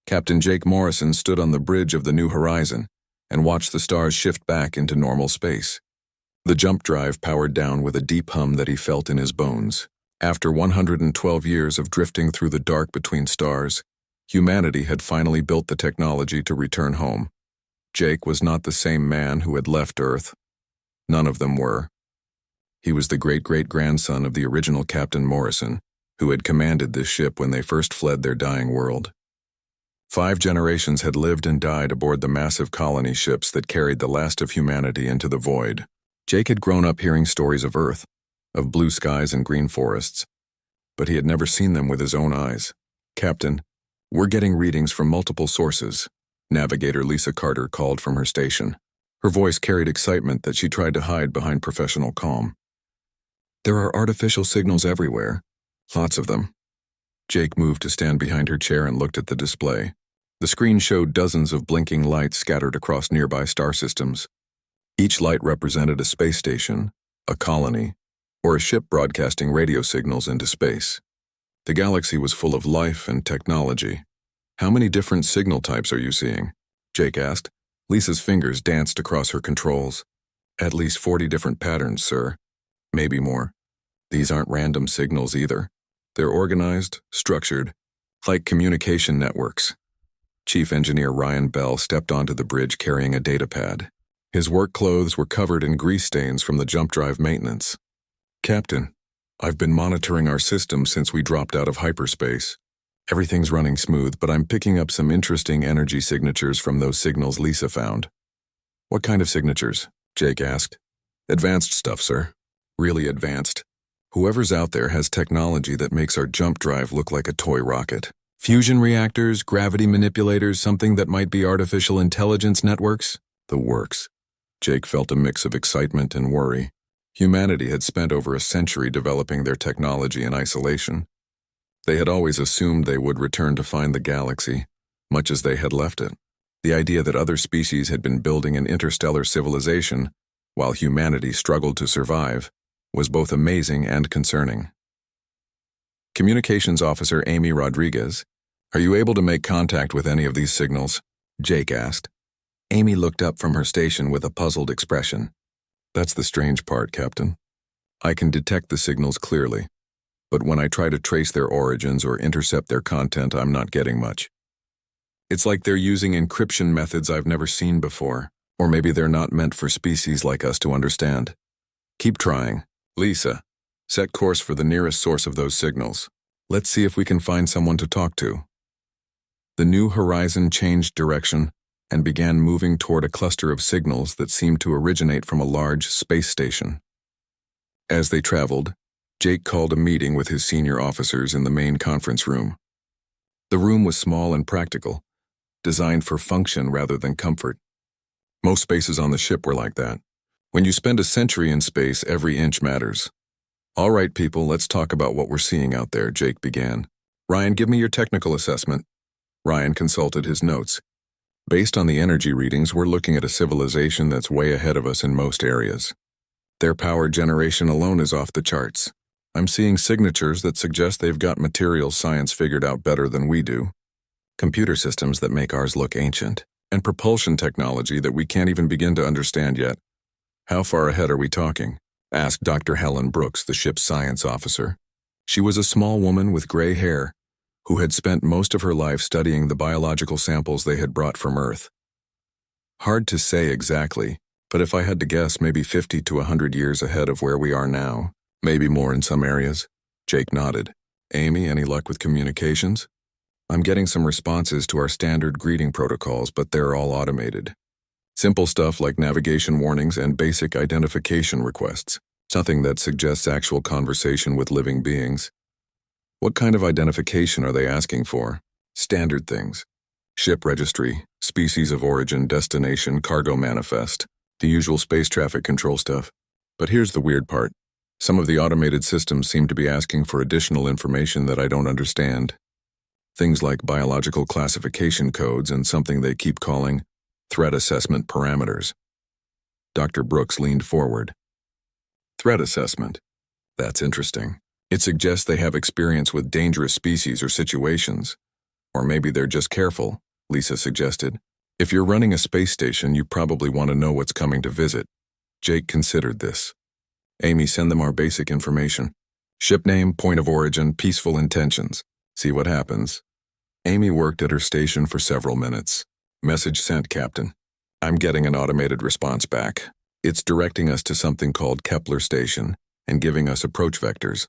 Captain Jake Morrison stood on the bridge of the New Horizon and watched the stars shift back into normal space. The jump drive powered down with a deep hum that he felt in his bones. After 112 years of drifting through the dark between stars, humanity had finally built the technology to return home. Jake was not the same man who had left Earth. None of them were. He was the great-great-grandson of the original Captain Morrison, who had commanded this ship when they first fled their dying world. 5 generations had lived and died aboard the massive colony ships that carried the last of humanity into the void. Jake had grown up hearing stories of Earth, of blue skies and green forests, but he had never seen them with his own eyes. "Captain, we're getting readings from multiple sources," Navigator Lisa Carter called from her station. Her voice carried excitement that she tried to hide behind professional calm. "There are artificial signals everywhere. Lots of them." Jake moved to stand behind her chair and looked at the display. The screen showed dozens of blinking lights scattered across nearby star systems. Each light represented a space station, a colony, or a ship broadcasting radio signals into space. The galaxy was full of life and technology. "How many different signal types are you seeing?" Jake asked. Lisa's fingers danced across her controls. "At least 40 different patterns, sir. Maybe more. These aren't random signals either. They're organized, structured, like communication networks." Chief Engineer Ryan Bell stepped onto the bridge carrying a data pad. His work clothes were covered in grease stains from the jump drive maintenance. "Captain, I've been monitoring our system since we dropped out of hyperspace. Everything's running smooth, but I'm picking up some interesting energy signatures from those signals Lisa found." "What kind of signatures?" Jake asked. "Advanced stuff, sir. Really advanced. Whoever's out there has technology that makes our jump drive look like a toy rocket. Fusion reactors, gravity manipulators, something that might be artificial intelligence networks. The works." Jake felt a mix of excitement and worry. Humanity had spent over a century developing their technology in isolation. They had always assumed they would return to find the galaxy, much as they had left it. The idea that other species had been building an interstellar civilization, while humanity struggled to survive, was both amazing and concerning. "Communications Officer Amy Rodriguez, are you able to make contact with any of these signals?" Jake asked. Amy looked up from her station with a puzzled expression. "That's the strange part, Captain. I can detect the signals clearly, but when I try to trace their origins or intercept their content, I'm not getting much. It's like they're using encryption methods I've never seen before, or maybe they're not meant for species like us to understand. Keep trying. Lisa, set course for the nearest source of those signals. Let's see if we can find someone to talk to." The New Horizon changed direction and began moving toward a cluster of signals that seemed to originate from a large space station. As they traveled, Jake called a meeting with his senior officers in the main conference room. The room was small and practical, designed for function rather than comfort. Most spaces on the ship were like that. When you spend a century in space, every inch matters. "All right, people, let's talk about what we're seeing out there," Jake began. "Ryan, give me your technical assessment." Ryan consulted his notes. "Based on the energy readings, we're looking at a civilization that's way ahead of us in most areas. Their power generation alone is off the charts. I'm seeing signatures that suggest they've got materials science figured out better than we do. Computer systems that make ours look ancient, and propulsion technology that we can't even begin to understand yet." "How far ahead are we talking?" asked Dr. Helen Brooks, the ship's science officer. She was a small woman with gray hair, who had spent most of her life studying the biological samples they had brought from Earth. "Hard to say exactly, but if I had to guess, maybe 50 to 100 years ahead of where we are now. Maybe more in some areas." Jake nodded. "Amy, any luck with communications?" "I'm getting some responses to our standard greeting protocols, but they're all automated. Simple stuff like navigation warnings and basic identification requests. Nothing that suggests actual conversation with living beings." "What kind of identification are they asking for?" "Standard things. Ship registry, species of origin, destination, cargo manifest. The usual space traffic control stuff. But here's the weird part. Some of the automated systems seem to be asking for additional information that I don't understand. Things like biological classification codes and something they keep calling threat assessment parameters." Dr. Brooks leaned forward. "Threat assessment. That's interesting. It suggests they have experience with dangerous species or situations, Or maybe they're just careful, Lisa suggested. If you're running a space station, you probably want to know what's coming to visit. Jake considered this. Amy, send them our basic information. Ship name, point of origin, peaceful intentions. See what happens. Amy worked at her station for several minutes. Message sent, Captain. I'm getting an automated response back. It's directing us to something called Kepler Station and giving us approach vectors.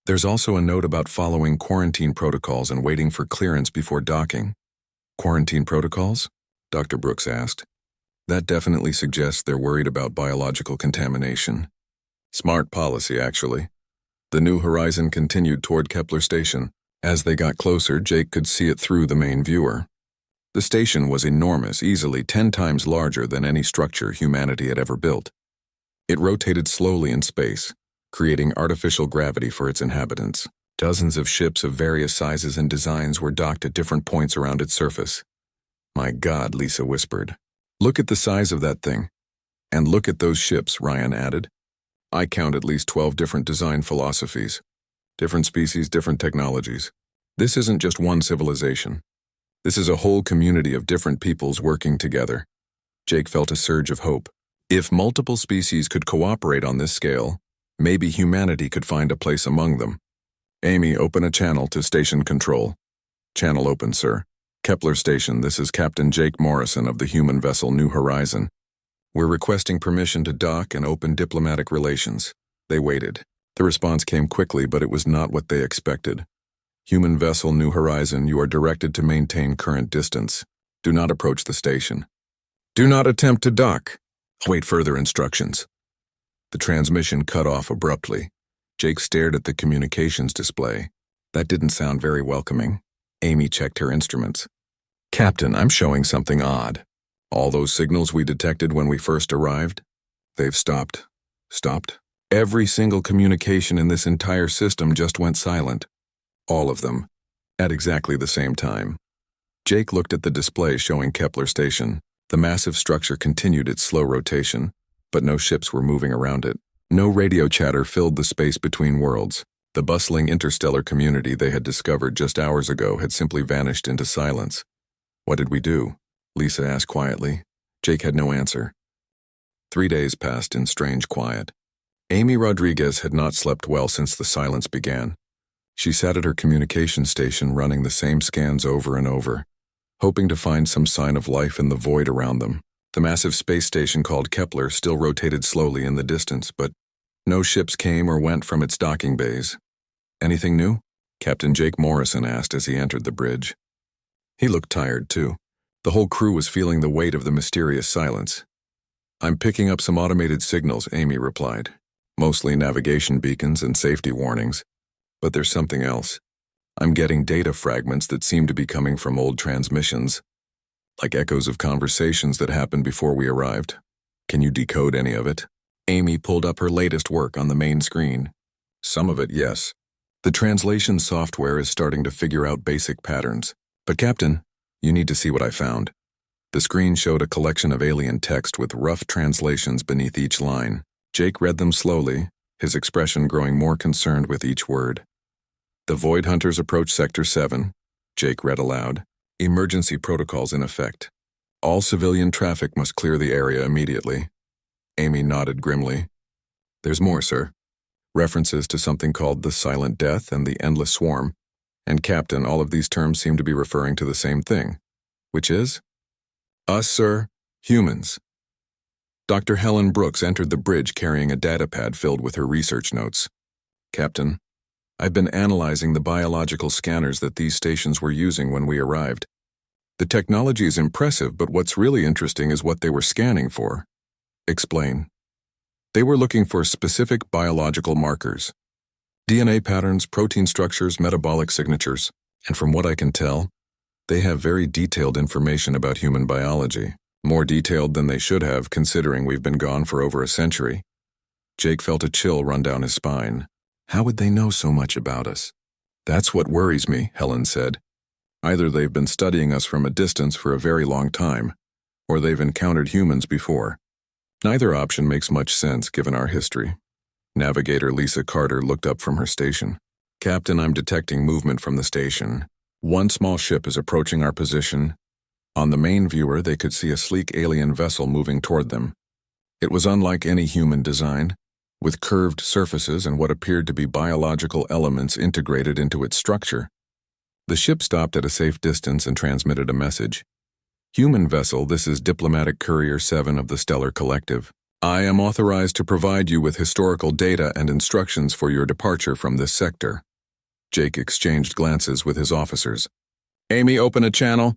There's also a note about following quarantine protocols and waiting for clearance before docking. Quarantine protocols? Dr. Brooks asked. That definitely suggests they're worried about biological contamination. Smart policy, actually. The New Horizon continued toward Kepler Station. As they got closer, Jake could see it through the main viewer. The station was enormous, easily 10 times larger than any structure humanity had ever built. It rotated slowly in space, creating artificial gravity for its inhabitants. Dozens of ships of various sizes and designs were docked at different points around its surface. My God, Lisa whispered. Look at the size of that thing. And look at those ships, Ryan added. I count at least 12 different design philosophies. Different species, different technologies. This isn't just one civilization. This is a whole community of different peoples working together. Jake felt a surge of hope. If multiple species could cooperate on this scale, maybe humanity could find a place among them. Amy, open a channel to station control. Channel open, sir. Kepler Station, this is Captain Jake Morrison of the human vessel New Horizon. We're requesting permission to dock and open diplomatic relations. They waited. The response came quickly, but it was not what they expected. Human vessel New Horizon, you are directed to maintain current distance. Do not approach the station. Do not attempt to dock. Await further instructions. The transmission cut off abruptly. Jake stared at the communications display. That didn't sound very welcoming. Amy checked her instruments. Captain, I'm showing something odd. All those signals we detected when we first arrived, they've stopped. Stopped? Every single communication in this entire system just went silent. All of them. At exactly the same time. Jake looked at the display showing Kepler Station. The massive structure continued its slow rotation, but no ships were moving around it. No radio chatter filled the space between worlds. The bustling interstellar community they had discovered just hours ago had simply vanished into silence. What did we do? Lisa asked quietly. Jake had no answer. 3 days passed in strange quiet. Amy Rodriguez had not slept well since the silence began. She sat at her communication station running the same scans over and over, hoping to find some sign of life in the void around them. The massive space station called Kepler still rotated slowly in the distance, but no ships came or went from its docking bays. Anything new? Captain Jake Morrison asked as he entered the bridge. He looked tired, too. The whole crew was feeling the weight of the mysterious silence. I'm picking up some automated signals, Amy replied. Mostly navigation beacons and safety warnings. But there's something else. I'm getting data fragments that seem to be coming from old transmissions, like echoes of conversations that happened before we arrived. Can you decode any of it? Amy pulled up her latest work on the main screen. Some of it, yes. The translation software is starting to figure out basic patterns. But Captain, you need to see what I found. The screen showed a collection of alien text with rough translations beneath each line. Jake read them slowly, his expression growing more concerned with each word. The Void Hunters approach Sector 7, Jake read aloud. Emergency protocols in effect. All civilian traffic must clear the area immediately. Amy nodded grimly. There's more, sir. References to something called the Silent Death and the Endless Swarm. And Captain, all of these terms seem to be referring to the same thing. Which is? Us, sir. Humans. Dr. Helen Brooks entered the bridge carrying a datapad filled with her research notes. Captain, I've been analyzing the biological scanners that these stations were using when we arrived. The technology is impressive, but what's really interesting is what they were scanning for. Explain. They were looking for specific biological markers. DNA patterns, protein structures, metabolic signatures. And from what I can tell, they have very detailed information about human biology. More detailed than they should have, considering we've been gone for over a century. Jake felt a chill run down his spine. How would they know so much about us? That's what worries me, Helen said. Either they've been studying us from a distance for a very long time, or they've encountered humans before. Neither option makes much sense given our history. Navigator Lisa Carter looked up from her station. Captain, I'm detecting movement from the station. One small ship is approaching our position. On the main viewer, they could see a sleek alien vessel moving toward them. It was unlike any human design, with curved surfaces and what appeared to be biological elements integrated into its structure. The ship stopped at a safe distance and transmitted a message. Human vessel, this is Diplomatic Courier 7 of the Stellar Collective. I am authorized to provide you with historical data and instructions for your departure from this sector. Jake exchanged glances with his officers. Amy, open a channel.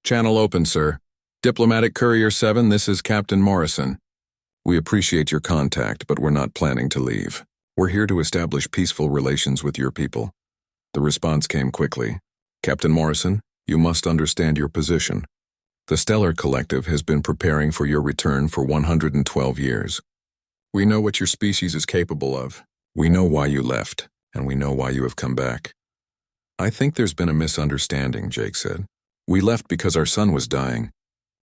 Channel open, sir. Diplomatic Courier 7, this is Captain Morrison. We appreciate your contact, but we're not planning to leave. We're here to establish peaceful relations with your people. The response came quickly. Captain Morrison, you must understand your position. The Stellar Collective has been preparing for your return for 112 years. We know what your species is capable of. We know why you left, and we know why you have come back. I think there's been a misunderstanding, Jake said. We left because our sun was dying.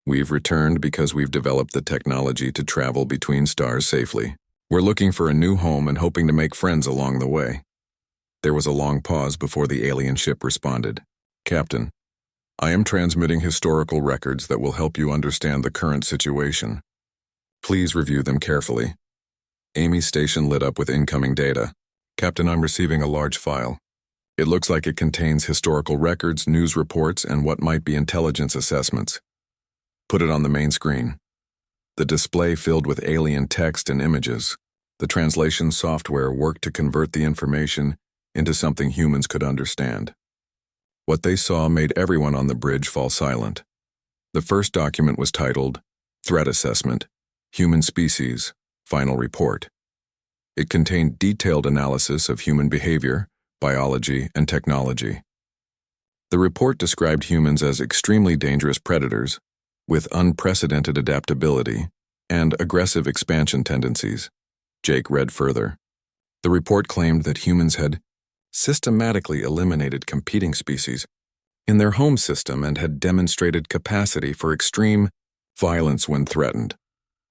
We've returned because we've developed the technology to travel between stars safely. We're looking for a new home and hoping to make friends along the way. There was a long pause before the alien ship responded. Captain, I am transmitting historical records that will help you understand the current situation. Please review them carefully. Amy's station lit up with incoming data. Captain, I'm receiving a large file. It looks like it contains historical records, news reports, and what might be intelligence assessments. Put it on the main screen. The display filled with alien text and images. The translation software worked to convert the information into something humans could understand. What they saw made everyone on the bridge fall silent. The first document was titled, Threat Assessment, Human Species, Final Report. It contained detailed analysis of human behavior, biology, and technology. The report described humans as extremely dangerous predators, with unprecedented adaptability and aggressive expansion tendencies. Jake read further. The report claimed that humans had systematically eliminated competing species in their home system and had demonstrated capacity for extreme violence when threatened.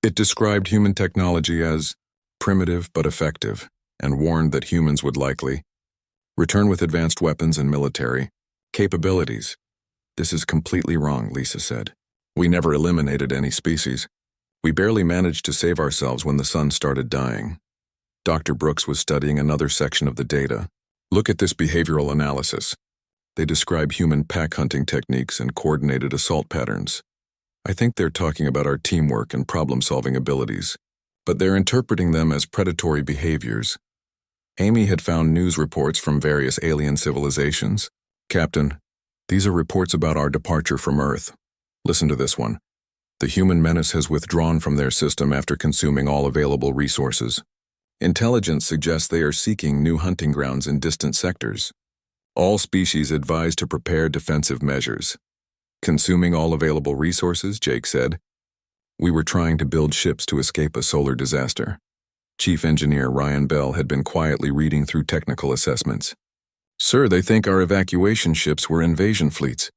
It described human technology as primitive but effective and warned that humans would likely return with advanced weapons and military capabilities. This is completely wrong, Lisa said. We never eliminated any species. We barely managed to save ourselves when the sun started dying. Dr. Brooks was studying another section of the data. Look at this behavioral analysis. They describe human pack hunting techniques and coordinated assault patterns. I think they're talking about our teamwork and problem-solving abilities, but they're interpreting them as predatory behaviors. Amy had found news reports from various alien civilizations. Captain, these are reports about our departure from Earth. Listen to this one. The human menace has withdrawn from their system after consuming all available resources. Intelligence suggests they are seeking new hunting grounds in distant sectors. All species advised to prepare defensive measures. Consuming all available resources, Jake said. We were trying to build ships to escape a solar disaster. Chief Engineer Ryan Bell had been quietly reading through technical assessments. Sir, they think our evacuation ships were invasion fleets.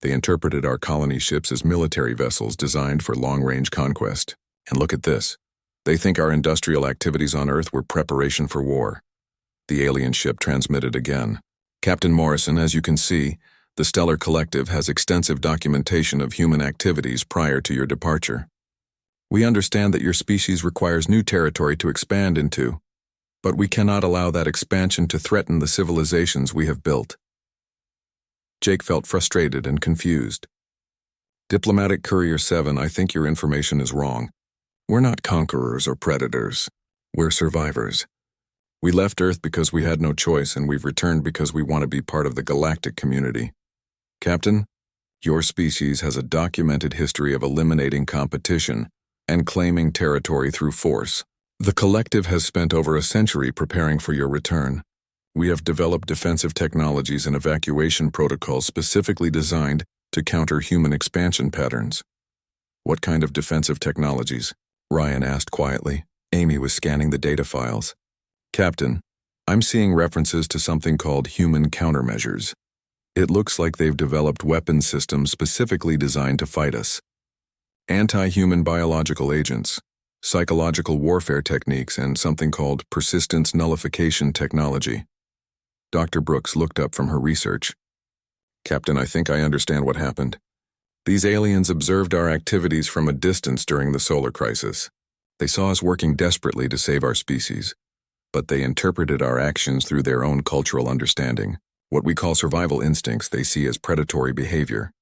They interpreted our colony ships as military vessels designed for long-range conquest. And look at this. They think our industrial activities on Earth were preparation for war. The alien ship transmitted again. Captain Morrison, as you can see, the Stellar Collective has extensive documentation of human activities prior to your departure. We understand that your species requires new territory to expand into, but we cannot allow that expansion to threaten the civilizations we have built. Jake felt frustrated and confused. Diplomatic Courier 7, I think your information is wrong. We're not conquerors or predators. We're survivors. We left Earth because we had no choice, and we've returned because we want to be part of the galactic community. Captain, your species has a documented history of eliminating competition and claiming territory through force. The collective has spent over a century preparing for your return. We have developed defensive technologies and evacuation protocols specifically designed to counter human expansion patterns. What kind of defensive technologies? Ryan asked quietly. Amy was scanning the data files. Captain, I'm seeing references to something called human countermeasures. It looks like they've developed weapon systems specifically designed to fight us. Anti-human biological agents, psychological warfare techniques, and something called persistence nullification technology. Dr. Brooks looked up from her research. Captain, I think I understand what happened. These aliens observed our activities from a distance during the solar crisis. They saw us working desperately to save our species, but they interpreted our actions through their own cultural understanding. What we call survival instincts they see as predatory behavior.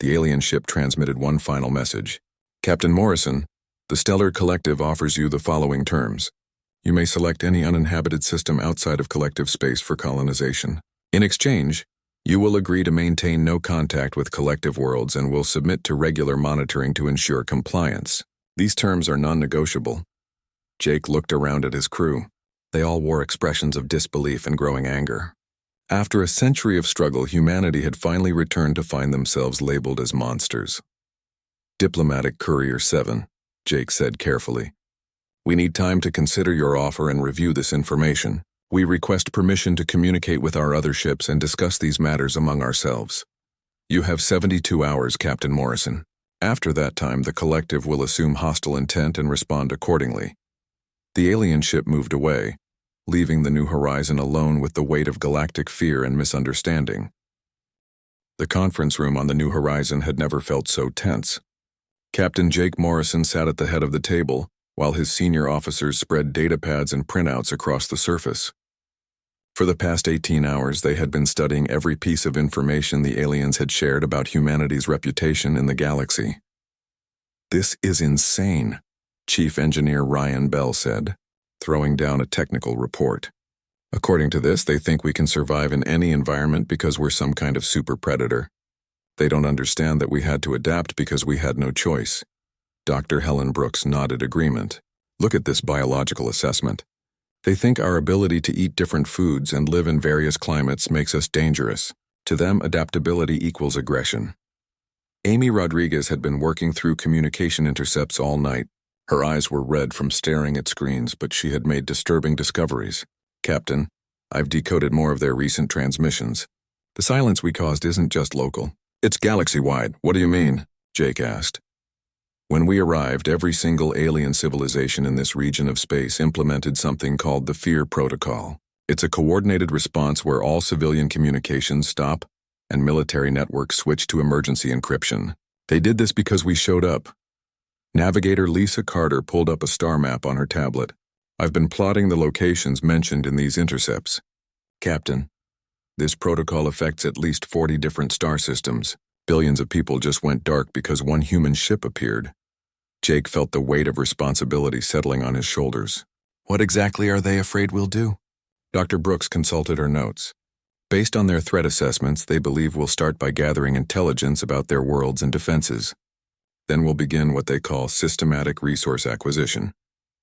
The alien ship transmitted one final message. Captain Morrison, the Stellar Collective offers you the following terms. You may select any uninhabited system outside of collective space for colonization. In exchange, you will agree to maintain no contact with collective worlds and will submit to regular monitoring to ensure compliance. These terms are non-negotiable. Jake looked around at his crew. They all wore expressions of disbelief and growing anger. After a century of struggle, humanity had finally returned to find themselves labeled as monsters. Diplomatic Courier 7, Jake said carefully. We need time to consider your offer and review this information. We request permission to communicate with our other ships and discuss these matters among ourselves. You have 72 hours, Captain Morrison. After that time, the collective will assume hostile intent and respond accordingly. The alien ship moved away, leaving the New Horizon alone with the weight of galactic fear and misunderstanding. The conference room on the New Horizon had never felt so tense. Captain Jake Morrison sat at the head of the table, while his senior officers spread datapads and printouts across the surface. For the past 18 hours, they had been studying every piece of information the aliens had shared about humanity's reputation in the galaxy. This is insane, Chief Engineer Ryan Bell said, throwing down a technical report. According to this, they think we can survive in any environment because we're some kind of super predator. They don't understand that we had to adapt because we had no choice. Dr. Helen Brooks nodded agreement. Look at this biological assessment. They think our ability to eat different foods and live in various climates makes us dangerous. To them, adaptability equals aggression. Amy Rodriguez had been working through communication intercepts all night. Her eyes were red from staring at screens, but she had made disturbing discoveries. Captain, I've decoded more of their recent transmissions. The silence we caused isn't just local. It's galaxy-wide. What do you mean? Jake asked. When we arrived, every single alien civilization in this region of space implemented something called the Fear Protocol. It's a coordinated response where all civilian communications stop and military networks switch to emergency encryption. They did this because we showed up. Navigator Lisa Carter pulled up a star map on her tablet. I've been plotting the locations mentioned in these intercepts. Captain, this protocol affects at least 40 different star systems. Billions of people just went dark because one human ship appeared. Jake felt the weight of responsibility settling on his shoulders. What exactly are they afraid we'll do? Dr. Brooks consulted her notes. Based on their threat assessments, they believe we'll start by gathering intelligence about their worlds and defenses. Then we'll begin what they call systematic resource acquisition,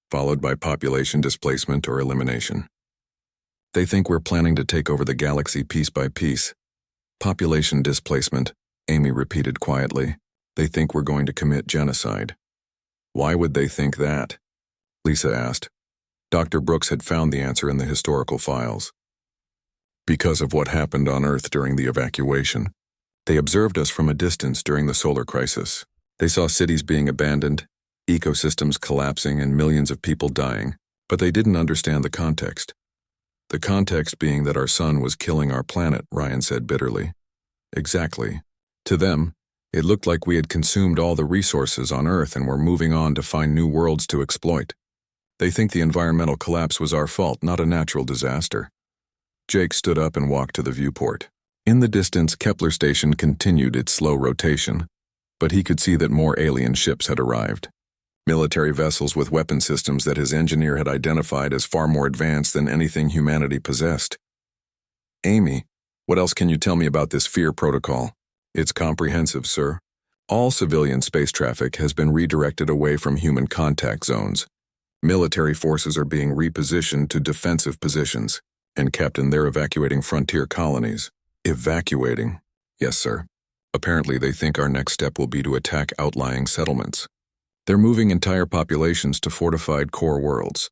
followed by population displacement or elimination. They think we're planning to take over the galaxy piece by piece. Population displacement, Amy repeated quietly. They think we're going to commit genocide. Why would they think that? Lisa asked. Dr. Brooks had found the answer in the historical files. Because of what happened on Earth during the evacuation. They observed us from a distance during the solar crisis. They saw cities being abandoned, ecosystems collapsing, and millions of people dying, but they didn't understand the context. The context being that our sun was killing our planet, Ryan said bitterly. Exactly. To them, it looked like we had consumed all the resources on Earth and were moving on to find new worlds to exploit. They think the environmental collapse was our fault, not a natural disaster. Jake stood up and walked to the viewport. In the distance, Kepler Station continued its slow rotation, but he could see that more alien ships had arrived. Military vessels with weapon systems that his engineer had identified as far more advanced than anything humanity possessed. Amy, what else can you tell me about this Fear Protocol? It's comprehensive, sir. All civilian space traffic has been redirected away from human contact zones. Military forces are being repositioned to defensive positions. And Captain, they're evacuating frontier colonies. Evacuating? Yes, sir. Apparently they think our next step will be to attack outlying settlements. They're moving entire populations to fortified core worlds.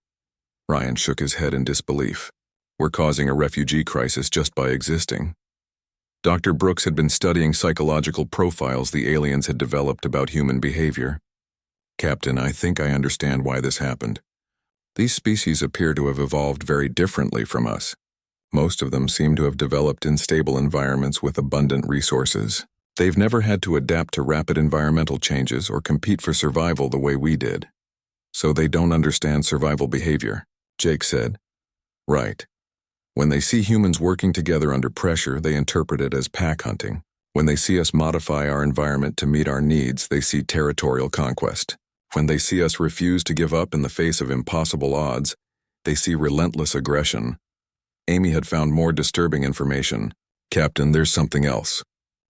Ryan shook his head in disbelief. We're causing a refugee crisis just by existing. Dr. Brooks had been studying psychological profiles the aliens had developed about human behavior. Captain, I think I understand why this happened. These species appear to have evolved very differently from us. Most of them seem to have developed in stable environments with abundant resources. They've never had to adapt to rapid environmental changes or compete for survival the way we did. So they don't understand survival behavior, Jake said. Right. When they see humans working together under pressure, they interpret it as pack hunting. When they see us modify our environment to meet our needs, they see territorial conquest. When they see us refuse to give up in the face of impossible odds, they see relentless aggression. Amy had found more disturbing information. Captain, there's something else.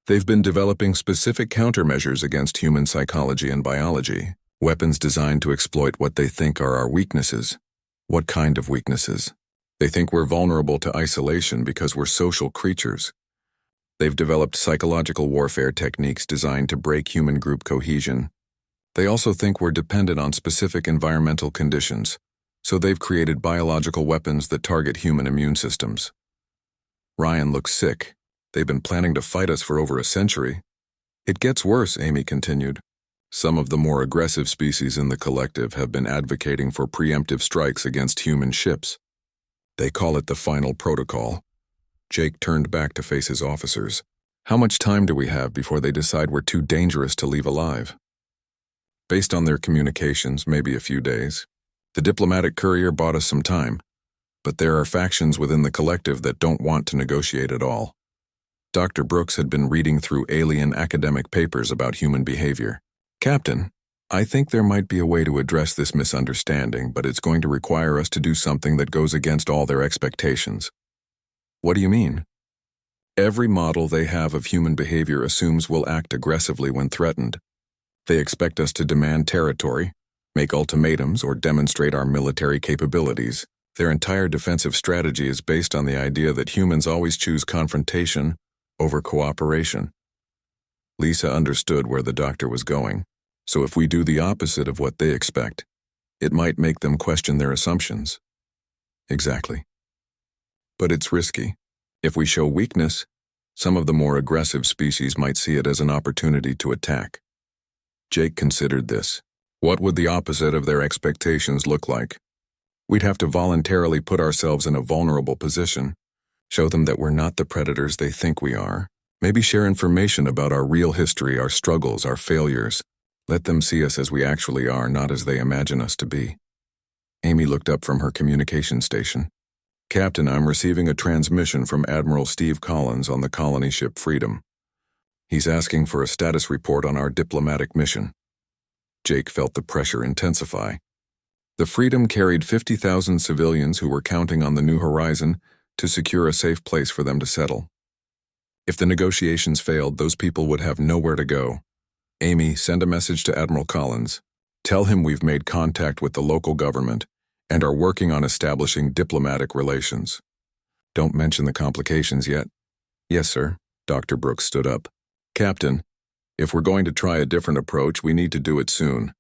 They've been developing specific countermeasures against human psychology and biology, weapons designed to exploit what they think are our weaknesses. What kind of weaknesses? They think we're vulnerable to isolation because we're social creatures. They've developed psychological warfare techniques designed to break human group cohesion. They also think we're dependent on specific environmental conditions, so they've created biological weapons that target human immune systems. Ryan looks sick. They've been planning to fight us for over a century. It gets worse, Amy continued. Some of the more aggressive species in the collective have been advocating for preemptive strikes against human ships. They call it the Final Protocol. Jake turned back to face his officers. How much time do we have before they decide we're too dangerous to leave alive? Based on their communications, maybe a few days. The diplomatic courier bought us some time, but there are factions within the collective that don't want to negotiate at all. Dr. Brooks had been reading through alien academic papers about human behavior. Captain, I think there might be a way to address this misunderstanding, but it's going to require us to do something that goes against all their expectations. What do you mean? Every model they have of human behavior assumes we'll act aggressively when threatened. They expect us to demand territory, make ultimatums, or demonstrate our military capabilities. Their entire defensive strategy is based on the idea that humans always choose confrontation over cooperation. Lisa understood where the doctor was going, so if we do the opposite of what they expect, it might make them question their assumptions. Exactly. But it's risky. If we show weakness, some of the more aggressive species might see it as an opportunity to attack. Jake considered this. What would the opposite of their expectations look like? We'd have to voluntarily put ourselves in a vulnerable position, show them that we're not the predators they think we are, maybe share information about our real history, our struggles, our failures. Let them see us as we actually are, not as they imagine us to be. Amy looked up from her communication station. Captain, I'm receiving a transmission from Admiral Steve Collins on the colony ship Freedom. He's asking for a status report on our diplomatic mission. Jake felt the pressure intensify. The Freedom carried 50,000 civilians who were counting on the New Horizon to secure a safe place for them to settle. If the negotiations failed, those people would have nowhere to go. Amy, send a message to Admiral Collins. Tell him we've made contact with the local government and are working on establishing diplomatic relations. Don't mention the complications yet. Yes, sir. Dr. Brooks stood up. Captain, if we're going to try a different approach, we need to do it soon.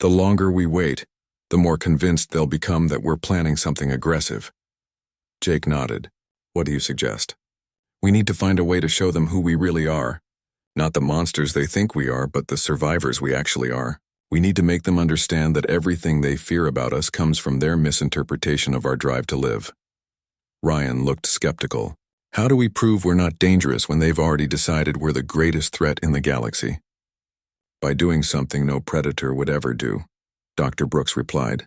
The longer we wait, the more convinced they'll become that we're planning something aggressive. Jake nodded. What do you suggest? We need to find a way to show them who we really are. Not the monsters they think we are, but the survivors we actually are. We need to make them understand that everything they fear about us comes from their misinterpretation of our drive to live. Ryan looked skeptical. How do we prove we're not dangerous when they've already decided we're the greatest threat in the galaxy? By doing something no predator would ever do, Dr. Brooks replied.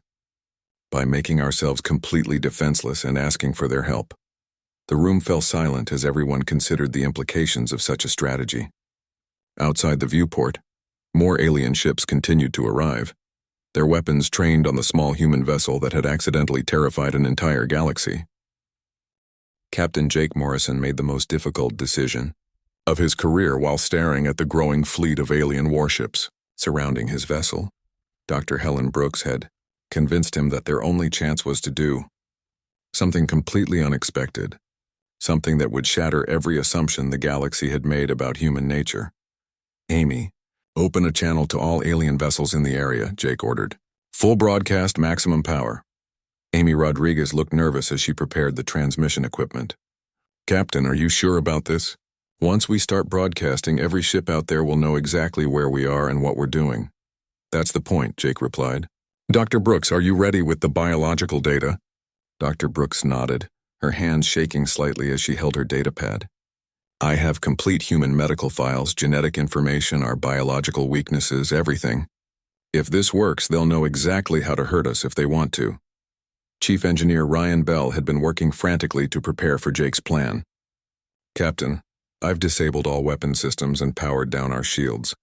By making ourselves completely defenseless and asking for their help. The room fell silent as everyone considered the implications of such a strategy. Outside the viewport, more alien ships continued to arrive, their weapons trained on the small human vessel that had accidentally terrified an entire galaxy. Captain Jake Morrison made the most difficult decision of his career while staring at the growing fleet of alien warships surrounding his vessel. Dr. Helen Brooks had convinced him that their only chance was to do something completely unexpected, something that would shatter every assumption the galaxy had made about human nature. Amy, open a channel to all alien vessels in the area, Jake ordered. Full broadcast, maximum power. Amy Rodriguez looked nervous as she prepared the transmission equipment. Captain, are you sure about this? Once we start broadcasting, every ship out there will know exactly where we are and what we're doing. That's the point, Jake replied. Dr. Brooks, are you ready with the biological data? Dr. Brooks nodded, her hands shaking slightly as she held her datapad. I have complete human medical files, genetic information, our biological weaknesses, everything. If this works, they'll know exactly how to hurt us if they want to. Chief Engineer Ryan Bell had been working frantically to prepare for Jake's plan. Captain, I've disabled all weapon systems and powered down our shields.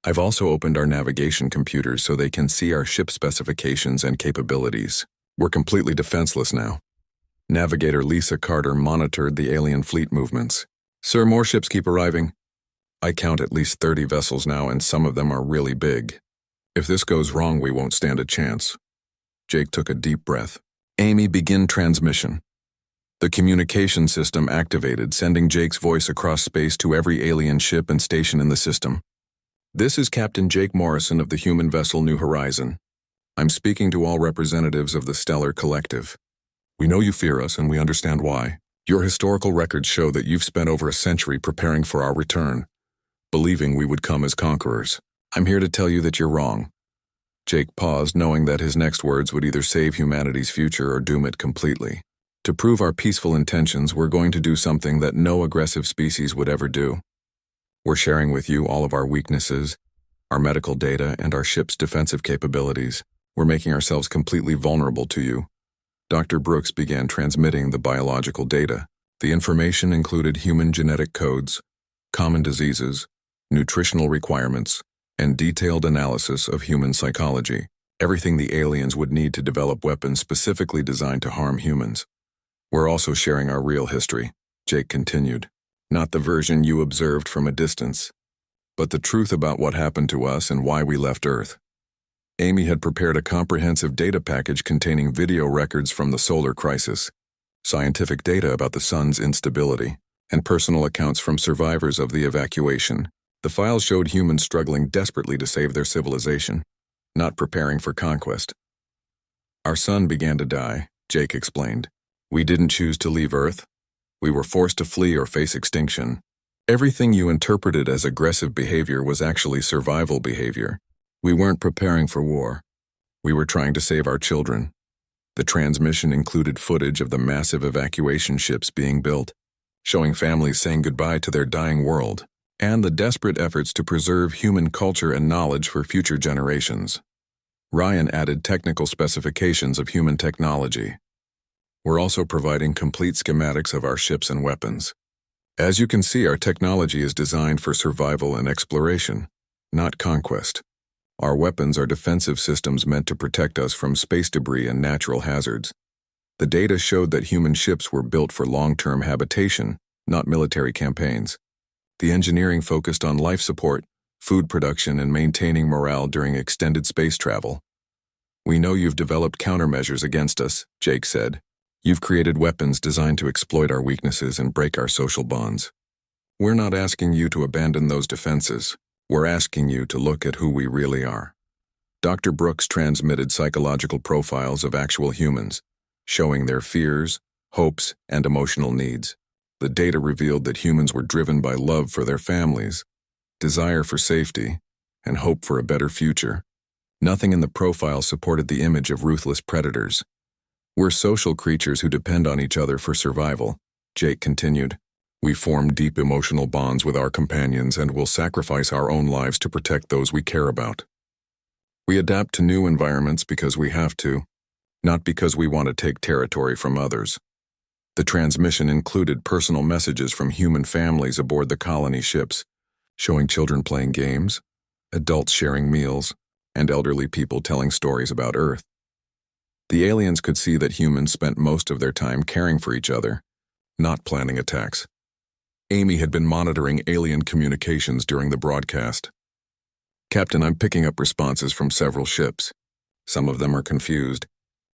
I've also opened our navigation computers so they can see our ship specifications and capabilities. We're completely defenseless now. Navigator Lisa Carter monitored the alien fleet movements. Sir, more ships keep arriving. I count at least 30 vessels now, and some of them are really big. If this goes wrong, we won't stand a chance. Jake took a deep breath. Amy, begin transmission. The communication system activated, sending Jake's voice across space to every alien ship and station in the system. This is Captain Jake Morrison of the human vessel New Horizon. I'm speaking to all representatives of the Stellar Collective. We know you fear us, and we understand why. Your historical records show that you've spent over a century preparing for our return, believing we would come as conquerors. I'm here to tell you that you're wrong. Jake paused, knowing that his next words would either save humanity's future or doom it completely. To prove our peaceful intentions, we're going to do something that no aggressive species would ever do. We're sharing with you all of our weaknesses, our medical data, and our ship's defensive capabilities. We're making ourselves completely vulnerable to you. Dr. Brooks began transmitting the biological data. The information included human genetic codes, common diseases, nutritional requirements, and detailed analysis of human psychology. Everything the aliens would need to develop weapons specifically designed to harm humans. We're also sharing our real history, Jake continued. Not the version you observed from a distance, but the truth about what happened to us and why we left Earth. Amy had prepared a comprehensive data package containing video records from the solar crisis, scientific data about the sun's instability, and personal accounts from survivors of the evacuation. The files showed humans struggling desperately to save their civilization, not preparing for conquest. Our sun began to die, Jake explained. We didn't choose to leave Earth. We were forced to flee or face extinction. Everything you interpreted as aggressive behavior was actually survival behavior. We weren't preparing for war. We were trying to save our children. The transmission included footage of the massive evacuation ships being built, showing families saying goodbye to their dying world, and the desperate efforts to preserve human culture and knowledge for future generations. Ryan added technical specifications of human technology. We're also providing complete schematics of our ships and weapons. As you can see, our technology is designed for survival and exploration, not conquest. Our weapons are defensive systems meant to protect us from space debris and natural hazards. The data showed that human ships were built for long-term habitation, not military campaigns. The engineering focused on life support, food production, and maintaining morale during extended space travel. We know you've developed countermeasures against us, Jake said. You've created weapons designed to exploit our weaknesses and break our social bonds. We're not asking you to abandon those defenses. We're asking you to look at who we really are. Dr. Brooks transmitted psychological profiles of actual humans, showing their fears, hopes, and emotional needs. The data revealed that humans were driven by love for their families, desire for safety, and hope for a better future. Nothing in the profile supported the image of ruthless predators. We're social creatures who depend on each other for survival, Jake continued. We form deep emotional bonds with our companions and will sacrifice our own lives to protect those we care about. We adapt to new environments because we have to, not because we want to take territory from others. The transmission included personal messages from human families aboard the colony ships, showing children playing games, adults sharing meals, and elderly people telling stories about Earth. The aliens could see that humans spent most of their time caring for each other, not planning attacks. Amy had been monitoring alien communications during the broadcast. Captain, I'm picking up responses from several ships. Some of them are confused.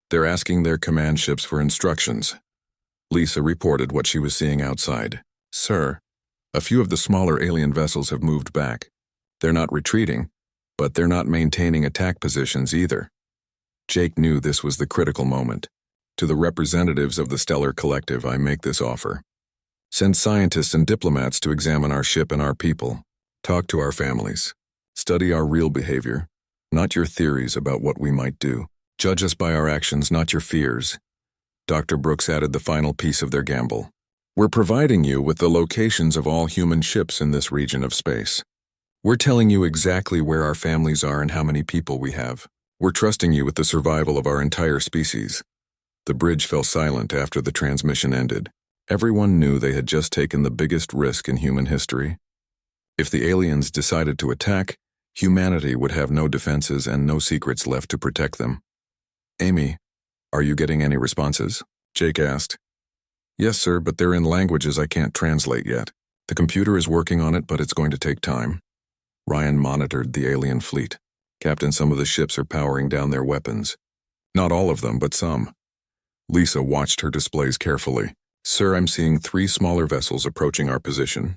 They're asking their command ships for instructions. Lisa reported what she was seeing outside. Sir, a few of the smaller alien vessels have moved back. They're not retreating, but they're not maintaining attack positions either. Jake knew this was the critical moment. To the representatives of the Stellar Collective, I make this offer. Send scientists and diplomats to examine our ship and our people. Talk to our families. Study our real behavior, not your theories about what we might do. Judge us by our actions, not your fears. Dr. Brooks added the final piece of their gamble. We're providing you with the locations of all human ships in this region of space. We're telling you exactly where our families are and how many people we have. We're trusting you with the survival of our entire species. The bridge fell silent after the transmission ended. Everyone knew they had just taken the biggest risk in human history. If the aliens decided to attack, humanity would have no defenses and no secrets left to protect them. Amy, are you getting any responses? Jake asked. Yes, sir, but they're in languages I can't translate yet. The computer is working on it, but it's going to take time. Ryan monitored the alien fleet. Captain, some of the ships are powering down their weapons. Not all of them, but some. Lisa watched her displays carefully. Sir, I'm seeing 3 smaller vessels approaching our position.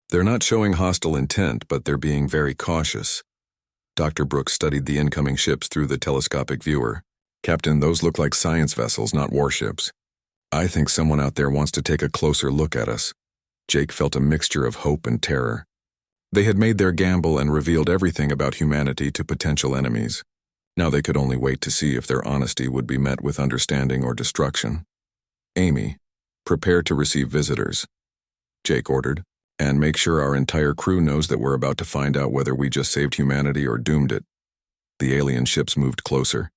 They're not showing hostile intent, but they're being very cautious. Dr. Brooks studied the incoming ships through the telescopic viewer. Captain, those look like science vessels, not warships. I think someone out there wants to take a closer look at us. Jake felt a mixture of hope and terror. They had made their gamble and revealed everything about humanity to potential enemies. Now they could only wait to see if their honesty would be met with understanding or destruction. Amy, prepare to receive visitors, Jake ordered, and make sure our entire crew knows that we're about to find out whether we just saved humanity or doomed it. The alien ships moved closer,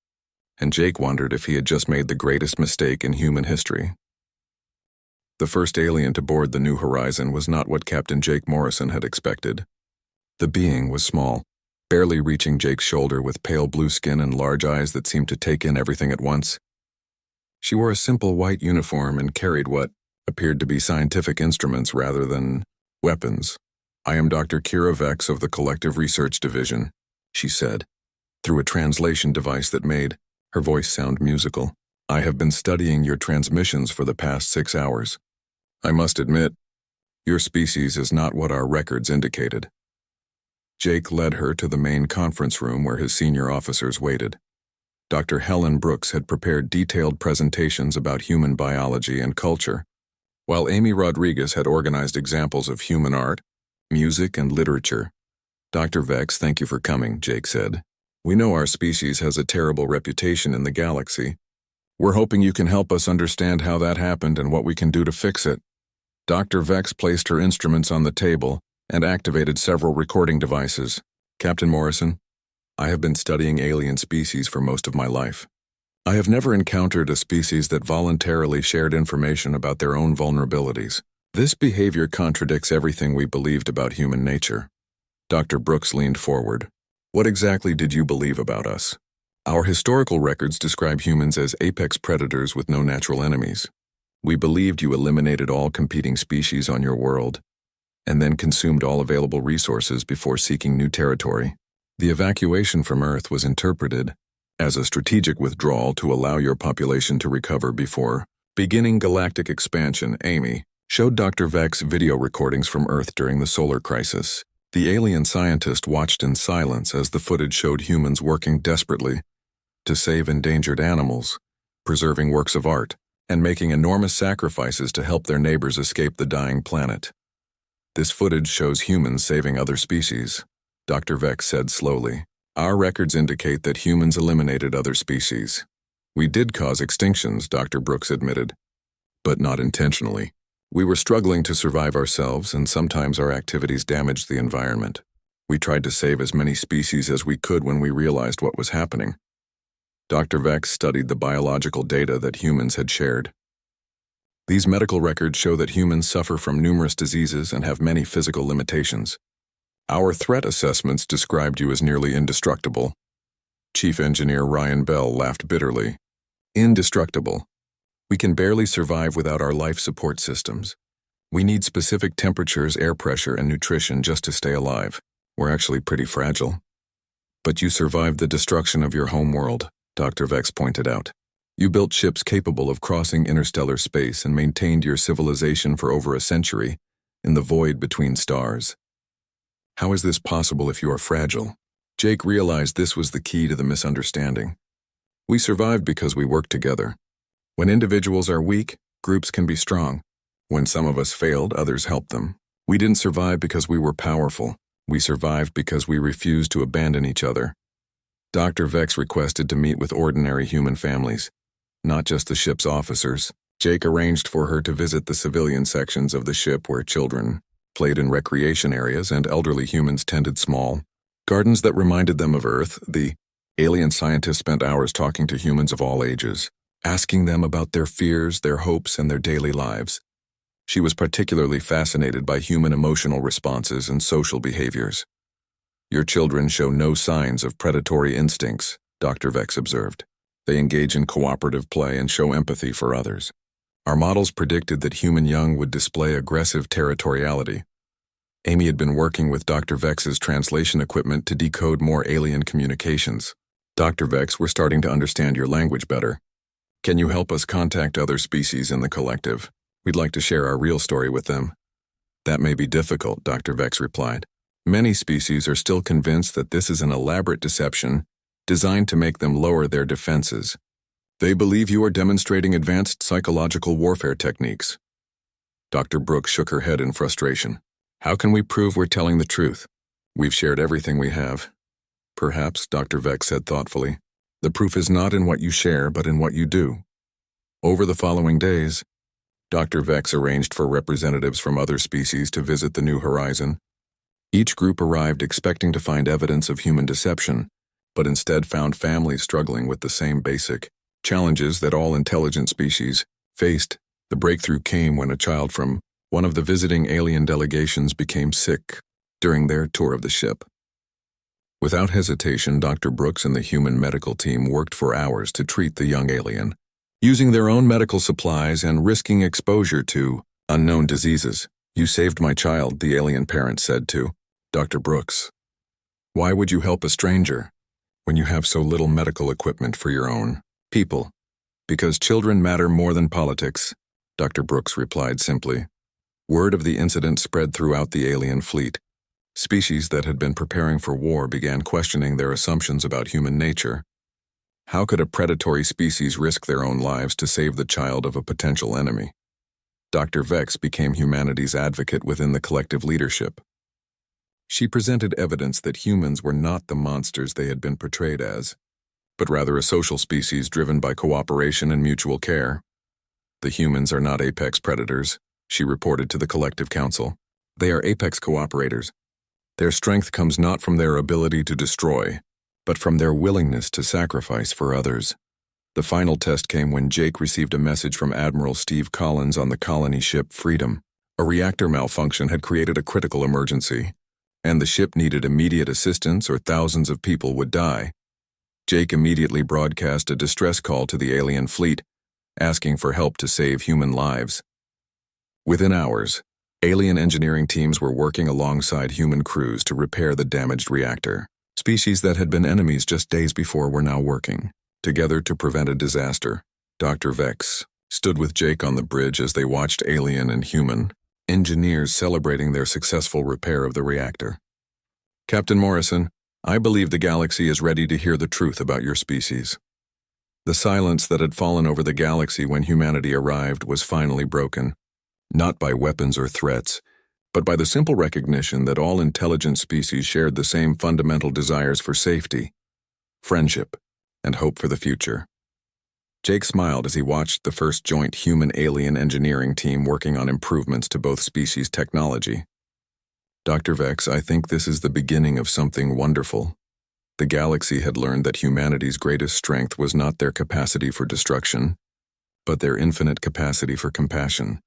and Jake wondered if he had just made the greatest mistake in human history. The first alien to board the New Horizon was not what Captain Jake Morrison had expected. The being was small, barely reaching Jake's shoulder, with pale blue skin and large eyes that seemed to take in everything at once. She wore a simple white uniform and carried what appeared to be scientific instruments rather than weapons. I am Dr. Kira Vex of the Collective Research Division, she said, through a translation device that made her voice sound musical. I have been studying your transmissions for the past 6 hours. I must admit, your species is not what our records indicated. Jake led her to the main conference room where his senior officers waited. Dr. Helen Brooks had prepared detailed presentations about human biology and culture, while Amy Rodriguez had organized examples of human art, music, and literature. Dr. Vex, thank you for coming, Jake said. We know our species has a terrible reputation in the galaxy. We're hoping you can help us understand how that happened and what we can do to fix it. Dr. Vex placed her instruments on the table and activated several recording devices. Captain Morrison, I have been studying alien species for most of my life. I have never encountered a species that voluntarily shared information about their own vulnerabilities. This behavior contradicts everything we believed about human nature. Dr. Brooks leaned forward. What exactly did you believe about us? Our historical records describe humans as apex predators with no natural enemies. We believed you eliminated all competing species on your world, and then consumed all available resources before seeking new territory. The evacuation from Earth was interpreted as a strategic withdrawal to allow your population to recover before beginning galactic expansion. Amy showed Dr. Vex video recordings from Earth during the solar crisis. The alien scientist watched in silence as the footage showed humans working desperately to save endangered animals, preserving works of art, and making enormous sacrifices to help their neighbors escape the dying planet. This footage shows humans saving other species, Dr. Vex said slowly. Our records indicate that humans eliminated other species. We did cause extinctions, Dr. Brooks admitted, but not intentionally. We were struggling to survive ourselves, and sometimes our activities damaged the environment. We tried to save as many species as we could when we realized what was happening. Dr. Vex studied the biological data that humans had shared. These medical records show that humans suffer from numerous diseases and have many physical limitations. Our threat assessments described you as nearly indestructible. Chief Engineer Ryan Bell laughed bitterly. Indestructible. We can barely survive without our life support systems. We need specific temperatures, air pressure, and nutrition just to stay alive. We're actually pretty fragile. But you survived the destruction of your home world, Dr. Vex pointed out. You built ships capable of crossing interstellar space and maintained your civilization for over a century in the void between stars. How is this possible if you are fragile? Jake realized this was the key to the misunderstanding. We survived because we worked together. When individuals are weak, groups can be strong. When some of us failed, others helped them. We didn't survive because we were powerful. We survived because we refused to abandon each other. Dr. Vex requested to meet with ordinary human families. not just the ship's officers. Jake arranged for her to visit the civilian sections of the ship where children played in recreation areas and elderly humans tended small gardens that reminded them of Earth. The alien scientist spent hours talking to humans of all ages, asking them about their fears, their hopes, and their daily lives. She was particularly fascinated by human emotional responses and social behaviors. "Your children show no signs of predatory instincts," Dr. Vex observed. "They engage in cooperative play and show empathy for others. Our models predicted that human young would display aggressive territoriality." Amy had been working with Dr. Vex's translation equipment to decode more alien communications. "Dr. Vex, we're starting to understand your language better. Can you help us contact other species in the collective? We'd like to share our real story with them." "That may be difficult," Dr. Vex replied. "Many species are still convinced that this is an elaborate deception designed to make them lower their defenses. They believe you are demonstrating advanced psychological warfare techniques." Dr. Brooks shook her head in frustration. "How can we prove we're telling the truth? We've shared everything we have." "Perhaps," Dr. Vex said thoughtfully, "the proof is not in what you share, but in what you do." Over the following days, Dr. Vex arranged for representatives from other species to visit the New Horizon. Each group arrived expecting to find evidence of human deception, but instead found families struggling with the same basic challenges that all intelligent species faced. The breakthrough came when a child from one of the visiting alien delegations became sick during their tour of the ship. Without hesitation, Dr. Brooks and the human medical team worked for hours to treat the young alien, using their own medical supplies and risking exposure to unknown diseases. "You saved my child," the alien parent said to Dr. Brooks. "Why would you help a stranger when you have so little medical equipment for your own people?" "Because children matter more than politics," Dr. Brooks replied simply. Word of the incident spread throughout the alien fleet. Species that had been preparing for war began questioning their assumptions about human nature. How could a predatory species risk their own lives to save the child of a potential enemy? Dr. Vex became humanity's advocate within the collective leadership. She presented evidence that humans were not the monsters they had been portrayed as, but rather a social species driven by cooperation and mutual care. "The humans are not apex predators," she reported to the collective council. "They are apex cooperators. Their strength comes not from their ability to destroy, but from their willingness to sacrifice for others." The final test came when Jake received a message from Admiral Steve Collins on the colony ship Freedom. A reactor malfunction had created a critical emergency, and the ship needed immediate assistance or thousands of people would die. Jake immediately broadcast a distress call to the alien fleet, asking for help to save human lives. Within hours, alien engineering teams were working alongside human crews to repair the damaged reactor. Species that had been enemies just days before were now working together to prevent a disaster. Dr. Vex stood with Jake on the bridge as they watched alien and human engineers celebrating their successful repair of the reactor. "Captain Morrison, I believe the galaxy is ready to hear the truth about your species." The silence that had fallen over the galaxy when humanity arrived was finally broken, not by weapons or threats, but by the simple recognition that all intelligent species shared the same fundamental desires for safety, friendship, and hope for the future. Jake smiled as he watched the first joint human-alien engineering team working on improvements to both species' technology. "Dr. Vex, I think this is the beginning of something wonderful." The galaxy had learned that humanity's greatest strength was not their capacity for destruction, but their infinite capacity for compassion.